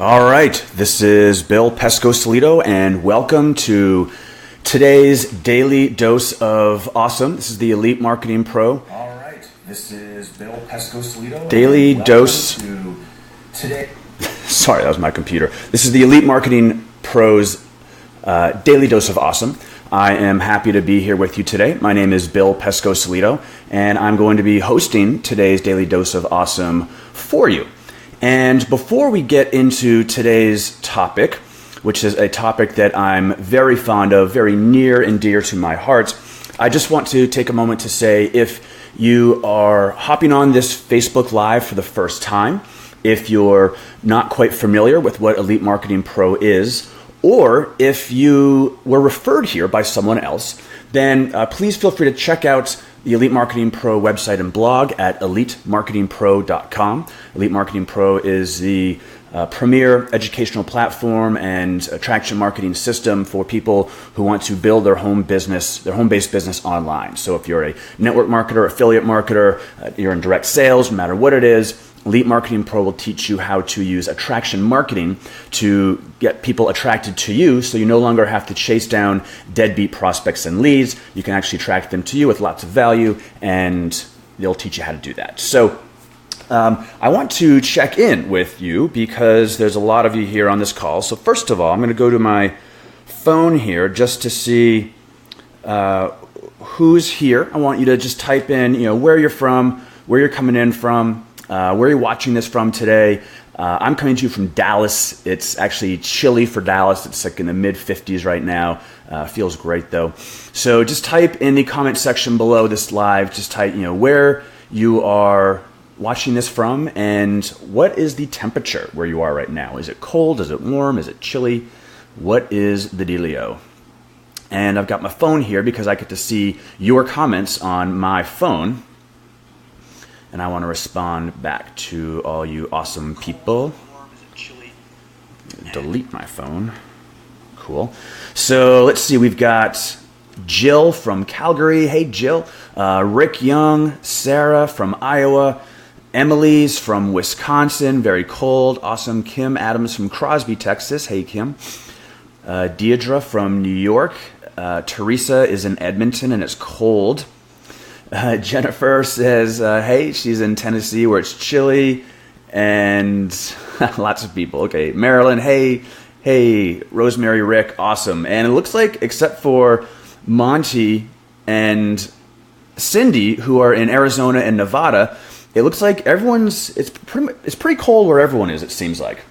All right, this is Bill Pesco-Solito, and welcome to today's Daily Dose of Awesome. This is the Elite Marketing Pro. All right, this is Bill Pesco-Solito. Daily Dose. To today. Sorry, that was my computer. This is the Elite Marketing Pro's Daily Dose of Awesome. I am happy to be here with you today. My name is Bill Pesco-Solito, and I'm going to be hosting today's Daily Dose of Awesome for you. And before we get into today's topic, which is a topic that I'm very fond of, very near and dear to my heart, I just want to take a moment to say, if you are hopping on this Facebook Live for the first time, if you're not quite familiar with what Elite Marketing Pro is, or if you were referred here by someone else, then please feel free to check out the Elite Marketing Pro website and blog at elitemarketingpro.com. Elite Marketing Pro is the premier educational platform and attraction marketing system for people who want to build their home-based business online. So if you're a network marketer, affiliate marketer, you're in direct sales, no matter what it is, Elite Marketing Pro will teach you how to use attraction marketing to get people attracted to you, so you no longer have to chase down deadbeat prospects and leads. You can actually attract them to you with lots of value, and they'll teach you how to do that. So I want to check in with you because there's a lot of you here on this call. So first of all, I'm going to go to my phone here just to see who's here. I want you to just type in, where you're from, where you're coming in from, where you're watching this from today. I'm coming to you from Dallas. It's actually chilly for Dallas. It's like in the mid-50s right now. Feels great though. So just type in the comment section below this live, just type, where you are watching this from and what is the temperature where you are right now. Is it cold? Is it warm? Is it chilly? What is the dealio? And I've got my phone here because I get to see your comments on my phone. And I want to respond back to all you awesome people. Delete my phone. Cool. So let's see. We've got Jill from Calgary. Hey, Jill. Rick Young. Sarah from Iowa. Emily's from Wisconsin. Very cold. Awesome. Kim Adams from Crosby, Texas. Hey, Kim. Deirdre from New York. Teresa is in Edmonton and it's cold. Jennifer says, hey, she's in Tennessee where it's chilly, and lots of people. Okay, Marilyn, hey, Rosemary, Rick, awesome. And it looks like, except for Monty and Cindy, who are in Arizona and Nevada, it looks like it's pretty cold where everyone is, it seems like.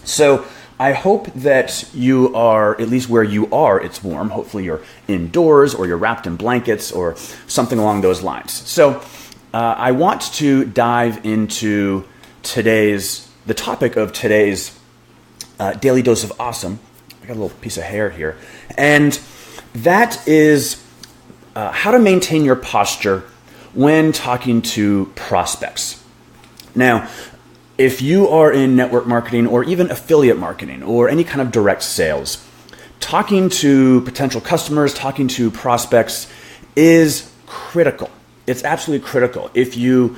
So I hope that you are, at least where you are, it's warm. Hopefully you're indoors or you're wrapped in blankets or something along those lines. So I want to dive into the topic of today's Daily Dose of Awesome. I got a little piece of hair here. And that is how to maintain your posture when talking to prospects. Now, if you are in network marketing or even affiliate marketing or any kind of direct sales, talking to potential customers, talking to prospects is critical. It's absolutely critical. If you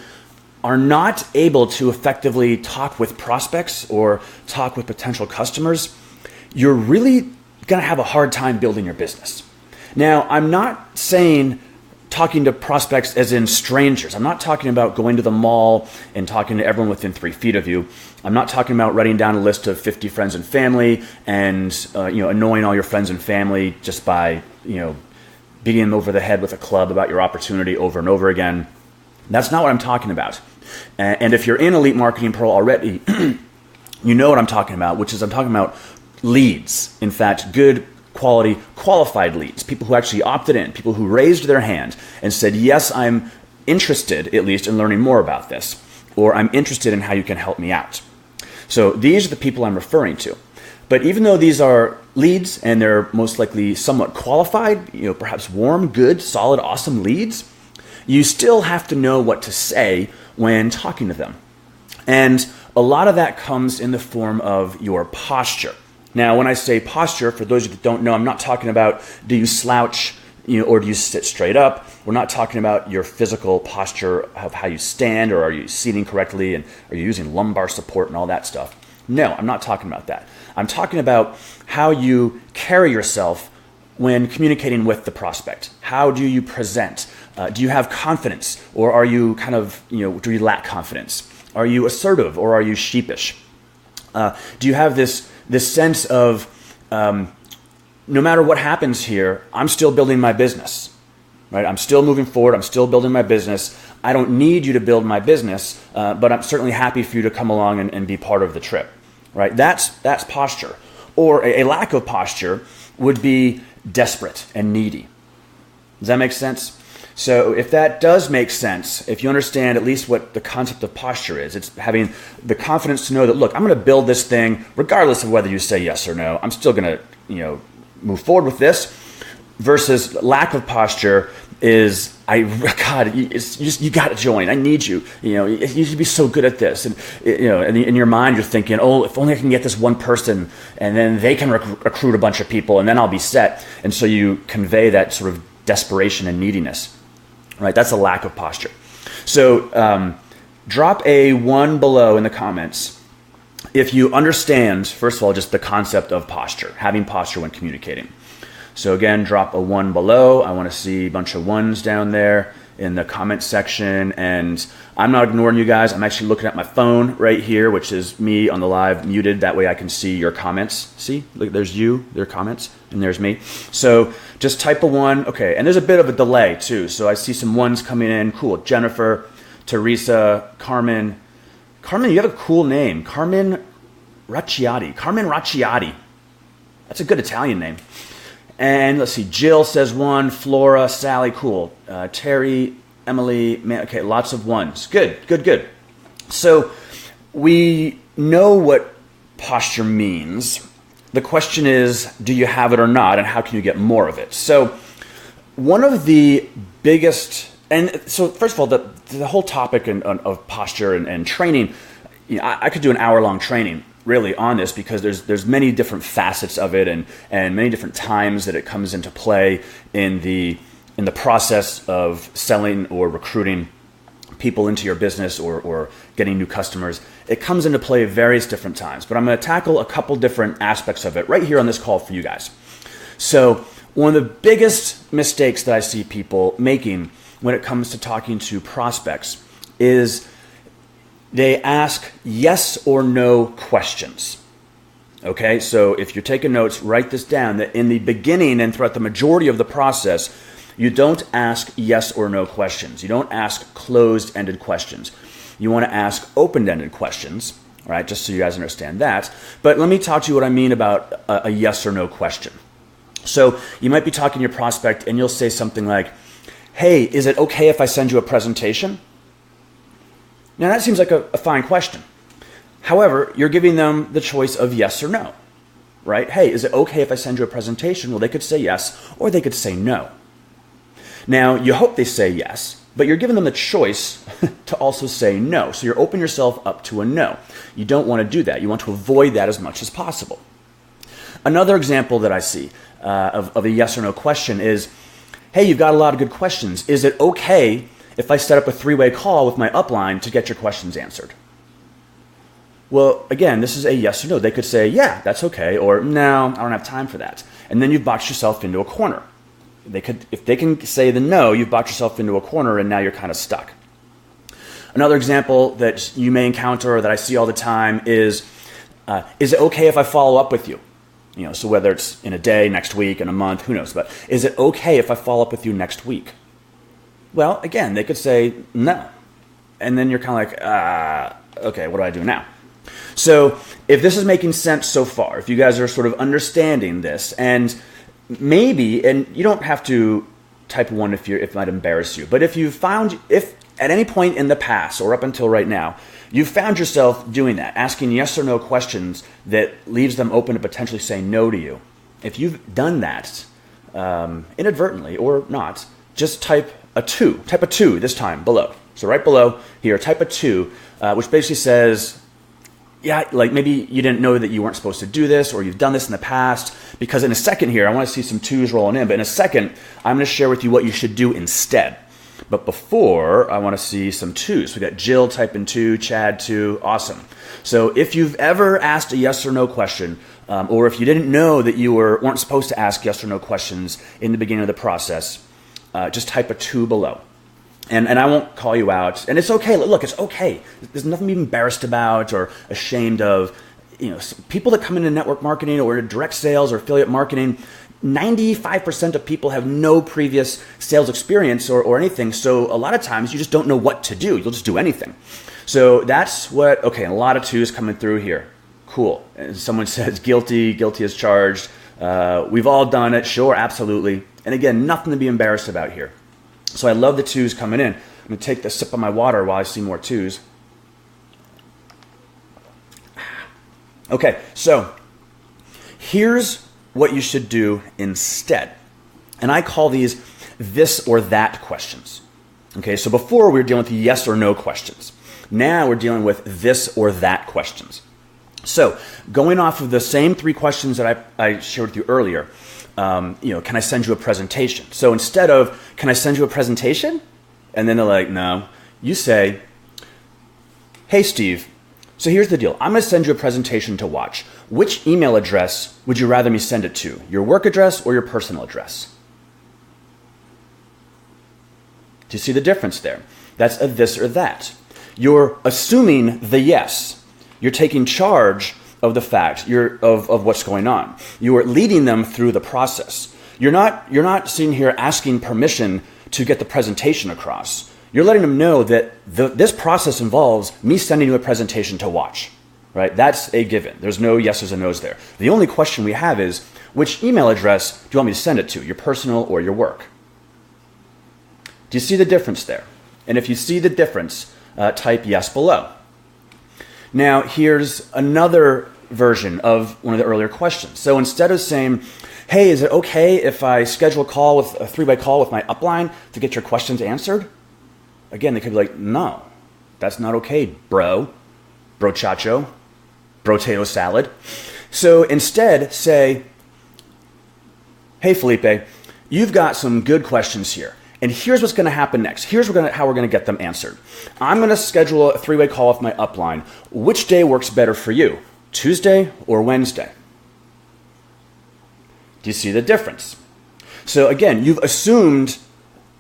are not able to effectively talk with prospects or talk with potential customers, you're really going to have a hard time building your business. Now, I'm not saying talking to prospects as in strangers. I'm not talking about going to the mall and talking to everyone within 3 feet of you. I'm not talking about writing down a list of 50 friends and family and annoying all your friends and family just by beating them over the head with a club about your opportunity over and over again. That's not what I'm talking about. And if you're in Elite Marketing Pro already, you know what I'm talking about, which is I'm talking about leads. In fact, good quality, qualified leads, people who actually opted in, people who raised their hand and said, yes, I'm interested at least in learning more about this, or I'm interested in how you can help me out. So these are the people I'm referring to. But even though these are leads and they're most likely somewhat qualified, perhaps warm, good, solid, awesome leads, you still have to know what to say when talking to them. And a lot of that comes in the form of your posture. Now, when I say posture, for those of you that don't know, I'm not talking about do you slouch, or do you sit straight up. We're not talking about your physical posture of how you stand, or are you seating correctly, and are you using lumbar support and all that stuff. No, I'm not talking about that. I'm talking about how you carry yourself when communicating with the prospect. How do you present? Do you have confidence, or are you kind of, do you lack confidence? Are you assertive, or are you sheepish? Do you have this sense of, no matter what happens here, I'm still building my business, right? I'm still moving forward. I'm still building my business. I don't need you to build my business, but I'm certainly happy for you to come along and be part of the trip, right? That's posture. Or a lack of posture would be desperate and needy. Does that make sense? So if that does make sense, if you understand at least what the concept of posture is, it's having the confidence to know that, look, I'm going to build this thing regardless of whether you say yes or no. I'm still going to, move forward with this. Versus lack of posture is, God, you got to join. I need you. You should be so good at this. And in your mind, you're thinking, oh, if only I can get this one person, and then they can recruit a bunch of people, and then I'll be set. And so you convey that sort of desperation and neediness. Right, that's a lack of posture. So drop a 1 below in the comments if you understand, first of all, just the concept of posture, having posture when communicating. So again, drop a 1 below. I want to see a bunch of 1s down there in the comment section. And I'm not ignoring you guys. I'm actually looking at my phone right here, which is me on the live muted. That way I can see your comments. See, look, there's you, their comments, and there's me. So just type a 1. Okay, and there's a bit of a delay too. So I see some 1s coming in. Cool. Jennifer, Teresa, Carmen. Carmen, you have a cool name. Carmen Racciati. That's a good Italian name. And let's see, Jill says 1, Flora, Sally, cool. Terry, Emily, okay, lots of 1s. Good. So we know what posture means. The question is, do you have it or not, and how can you get more of it? So one of the biggest, and so first of all, the whole topic of posture and training, I could do an hour-long training really on this, because there's many different facets of it and many different times that it comes into play in the process of selling or recruiting people into your business or getting new customers. It comes into play various different times, but I'm going to tackle a couple different aspects of it right here on this call for you guys. So one of the biggest mistakes that I see people making when it comes to talking to prospects is they ask yes or no questions. Okay, so if you're taking notes, write this down, that in the beginning and throughout the majority of the process, you don't ask yes or no questions. You don't ask closed-ended questions. You want to ask open-ended questions, all right, just so you guys understand that. But let me talk to you what I mean about a yes or no question. So you might be talking to your prospect and you'll say something like, hey, is it okay if I send you a presentation? Now that seems like a fine question. However, you're giving them the choice of yes or no, right? Hey, is it okay if I send you a presentation? Well, they could say yes, or they could say no. Now, you hope they say yes, but you're giving them the choice to also say no. So you're opening yourself up to a no. You don't want to do that. You want to avoid that as much as possible. Another example that I see of a yes or no question is, hey, you've got a lot of good questions. Is it okay if I set up a 3-way call with my upline to get your questions answered? Well, again, this is a yes or no. They could say, yeah, that's okay, or no, I don't have time for that. And then you've boxed yourself into a corner. If they can say the no, you've boxed yourself into a corner and now you're kind of stuck. Another example that you may encounter or that I see all the time is it okay if I follow up with you? So whether it's in a day, next week, in a month, who knows, but is it okay if I follow up with you next week? Well, again, they could say no. And then you're kind of like, okay, what do I do now? So if this is making sense so far, if you guys are sort of understanding this, and maybe, and you don't have to type 1 if it might embarrass you, but if at any point in the past or up until right now, you've found yourself doing that, asking yes or no questions that leaves them open to potentially saying no to you. If you've done that inadvertently or not, just type a 2. Type a 2 this time below. So right below here, type a 2, which basically says, yeah, like maybe you didn't know that you weren't supposed to do this, or you've done this in the past. Because in a second here, I want to see some 2s rolling in, but in a second, I'm going to share with you what you should do instead. But before, I want to see some 2s. We got Jill typing 2, Chad 2. Awesome. So if you've ever asked a yes or no question, or if you didn't know that you weren't supposed to ask yes or no questions in the beginning of the process, just type a 2 below. And I won't call you out. And it's okay. Look, it's okay. There's nothing to be embarrassed about or ashamed of. People that come into network marketing or into direct sales or affiliate marketing, 95% of people have no previous sales experience or anything. So a lot of times you just don't know what to do. You'll just do anything. So that's okay, a lot of 2s coming through here. Cool. And someone says guilty as charged. We've all done it. Sure, absolutely. And again, nothing to be embarrassed about here. So I love the 2s coming in. I'm going to take the sip of my water while I see more 2s. Okay, so here's what you should do instead. And I call these this or that questions. Okay, so before we were dealing with yes or no questions. Now we're dealing with this or that questions. So going off of the same 3 questions that I shared with you earlier, can I send you a presentation? So instead of, can I send you a presentation? And then they're like, no. You say, hey, Steve, so here's the deal. I'm going to send you a presentation to watch. Which email address would you rather me send it to? Your work address or your personal address? Do you see the difference there? That's a this or that. You're assuming the yes. You're taking charge of the fact of what's going on. You are leading them through the process. You're not sitting here asking permission to get the presentation across. You're letting them know that this process involves me sending you a presentation to watch, right? That's a given. There's no yeses and nos there. The only question we have is, which email address do you want me to send it to, your personal or your work? Do you see the difference there? And if you see the difference, type yes below. Now, here's another version of one of the earlier questions. So instead of saying, hey, is it okay if I schedule a 3-way call with my upline to get your questions answered? Again, they could be like, no, that's not okay, brochacho, brotato salad. So instead say, hey, Felipe, you've got some good questions here. And here's what's going to happen next. Here's how we're going to get them answered. I'm going to schedule a 3-way call with my upline. Which day works better for you, Tuesday or Wednesday? Do you see the difference? So again, you've assumed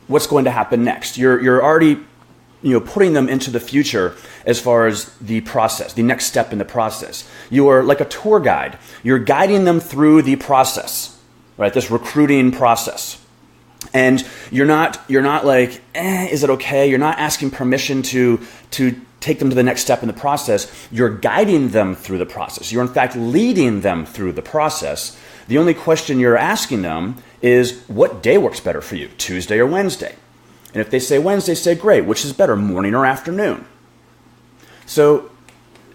what's going to happen next. You're already putting them into the future as far as the process, the next step in the process. You are like a tour guide. You're guiding them through the process, right? This recruiting process. And you're not like, is it okay? You're not asking permission to take them to the next step in the process. You're guiding them through the process. You're in fact leading them through the process. The only question you're asking them is, what day works better for you, Tuesday or Wednesday? And if they say Wednesday, say, great, which is better, morning or afternoon? So,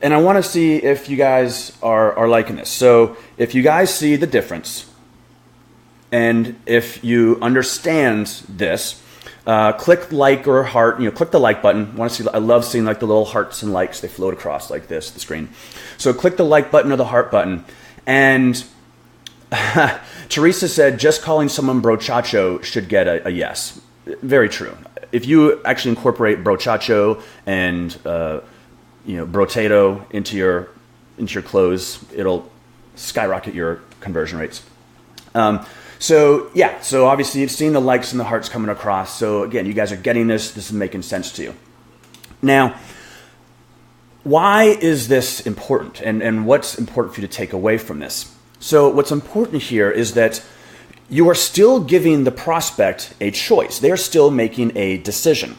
and I want to see if you guys are liking this. So if you guys see the difference, and if you understand this, click like or heart, click the like button. I love seeing like the little hearts and likes, they float across like this, the screen. So click the like button or the heart button. And Teresa said, just calling someone brochacho should get a yes. Very true. If you actually incorporate brochacho and brotato into your close, it'll skyrocket your conversion rates. So obviously you've seen the likes and the hearts coming across. So again, you guys are getting this. This is making sense to you. Now, why is this important? And what's important for you to take away from this? So what's important here is that you are still giving the prospect a choice. They are still making a decision.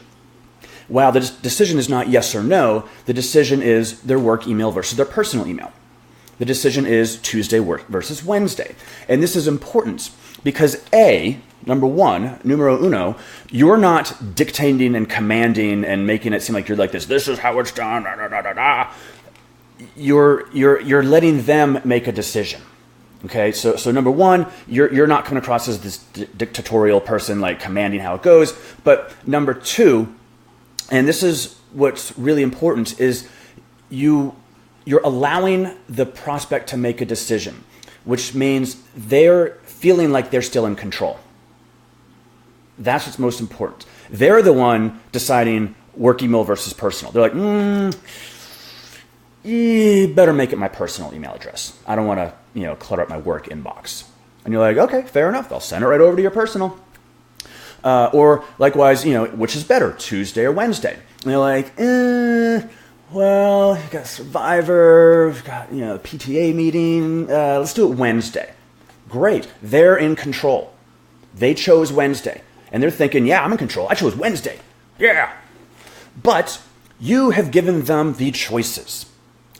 While the decision is not yes or no, the decision is their work email versus their personal email. The decision is Tuesday versus Wednesday. And this is important because number one, numero uno, you're not dictating and commanding and making it seem like you're like this is how it's done, da, da, da, da, da. You're letting them make a decision. Okay, so number one, you're not coming across as this dictatorial person like commanding how it goes. But number two, and this is what's really important, is you're allowing the prospect to make a decision, which means they're feeling like they're still in control. That's what's most important. They're the one deciding work email versus personal. They're like, you better make it my personal email address. I don't want to, clutter up my work inbox. And you're like, okay, fair enough. I'll send it right over to your personal. Or likewise, which is better, Tuesday or Wednesday? And they're like, well, you've got Survivor, you've got, PTA meeting. Let's do it Wednesday. Great. They're in control. They chose Wednesday. And they're thinking, yeah, I'm in control. I chose Wednesday. Yeah. But you have given them the choices.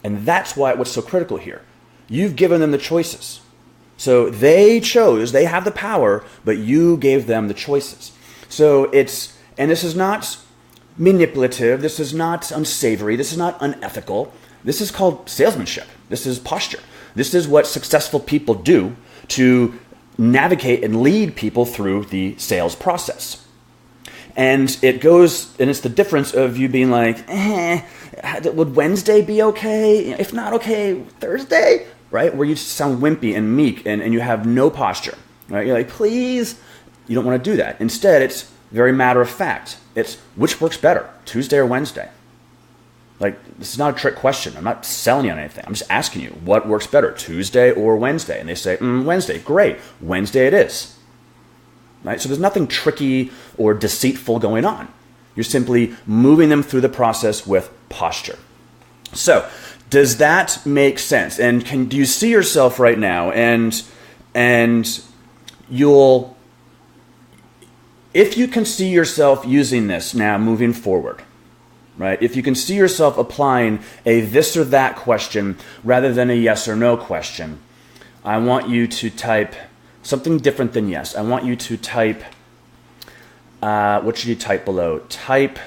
And that's what's so critical here. You've given them the choices. So they chose, they have the power, but you gave them the choices. So and this is not manipulative, this is not unsavory, this is not unethical. This is called salesmanship. This is posture. This is what successful people do to navigate and lead people through the sales process. And it's the difference of you being like, would Wednesday be okay? If not okay, Thursday? Right? Where you sound wimpy and meek and you have no posture. Right? You're like, please. You don't want to do that. Instead, it's very matter of fact. It's which works better, Tuesday or Wednesday? Like, this is not a trick question. I'm not selling you on anything. I'm just asking you, what works better, Tuesday or Wednesday? And they say, Wednesday. Great. Wednesday it is. Right? So there's nothing tricky or deceitful going on. You're simply moving them through the process with posture. So, does that make sense? And do you see yourself right now? And if you can see yourself using this now moving forward, right? If you can see yourself applying a this or that question rather than a yes or no question, I want you to type something different than yes. I want you to type, what should you type below? Type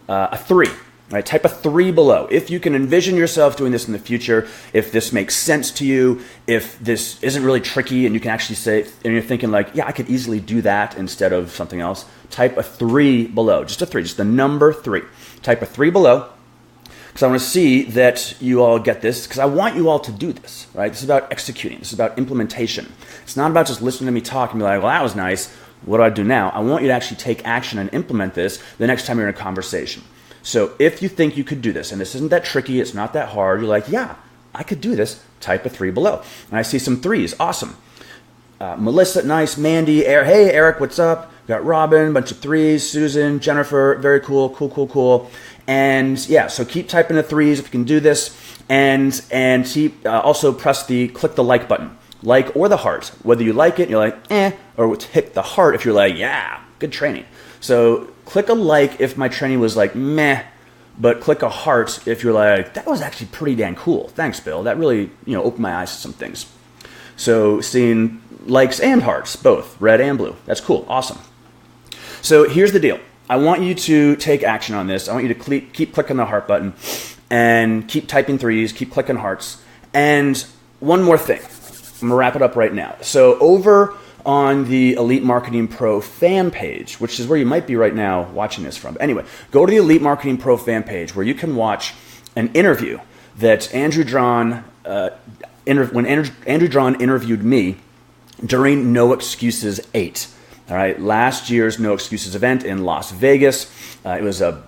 a 3. Right, type a 3 below. If you can envision yourself doing this in the future, if this makes sense to you, if this isn't really tricky and you can actually say, and you're thinking like, yeah, I could easily do that instead of something else, type a 3 below. Just a 3, just the number 3. Type a 3 below because I want to see that you all get this because I want you all to do this, right? This is about executing. This is about implementation. It's not about just listening to me talk and be like, well, that was nice. What do I do now? I want you to actually take action and implement this the next time you're in a conversation. So if you think you could do this, and this isn't that tricky, it's not that hard, you're like, yeah, I could do this, type a 3 below. And I see some 3s, awesome. Melissa, nice. Mandy, hey, Eric, what's up? Got Robin, bunch of 3s, Susan, Jennifer, very cool, cool. And yeah, so keep typing the 3s if you can do this. And also click the like button, like or the heart. Whether you like it, you're like, or hit the heart if you're like, yeah, good training. So click a like if my training was like, meh, but click a heart if you're like, that was actually pretty damn cool. Thanks, Bill. That really, opened my eyes to some things. So seeing likes and hearts, both, red and blue. That's cool. Awesome. So here's the deal. I want you to take action on this. I want you to keep clicking the heart button and keep typing 3s, keep clicking hearts. And one more thing. I'm going to wrap it up right now. So over on the Elite Marketing Pro fan page, which is where you might be right now watching this from. But anyway, go to the Elite Marketing Pro fan page where you can watch an interview that Andrew Drawn, when Andrew Drawn interviewed me during No Excuses 8. All right, last year's No Excuses event in Las Vegas. It was a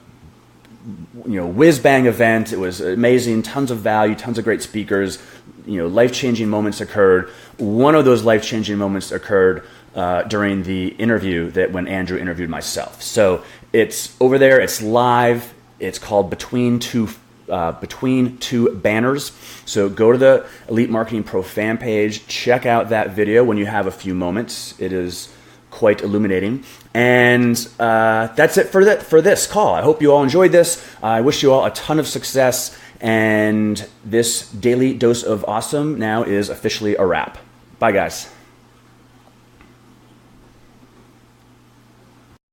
whiz-bang event. It was amazing, tons of value, tons of great speakers. Life-changing moments occurred. One of those life-changing moments occurred during the interview when Andrew interviewed myself. So it's over there. It's live. It's called Between Two Banners. So go to the Elite Marketing Pro fan page. Check out that video when you have a few moments. It is quite illuminating. And that's it for this call. I hope you all enjoyed this. I wish you all a ton of success. And this daily dose of awesome now is officially a wrap. Bye, guys.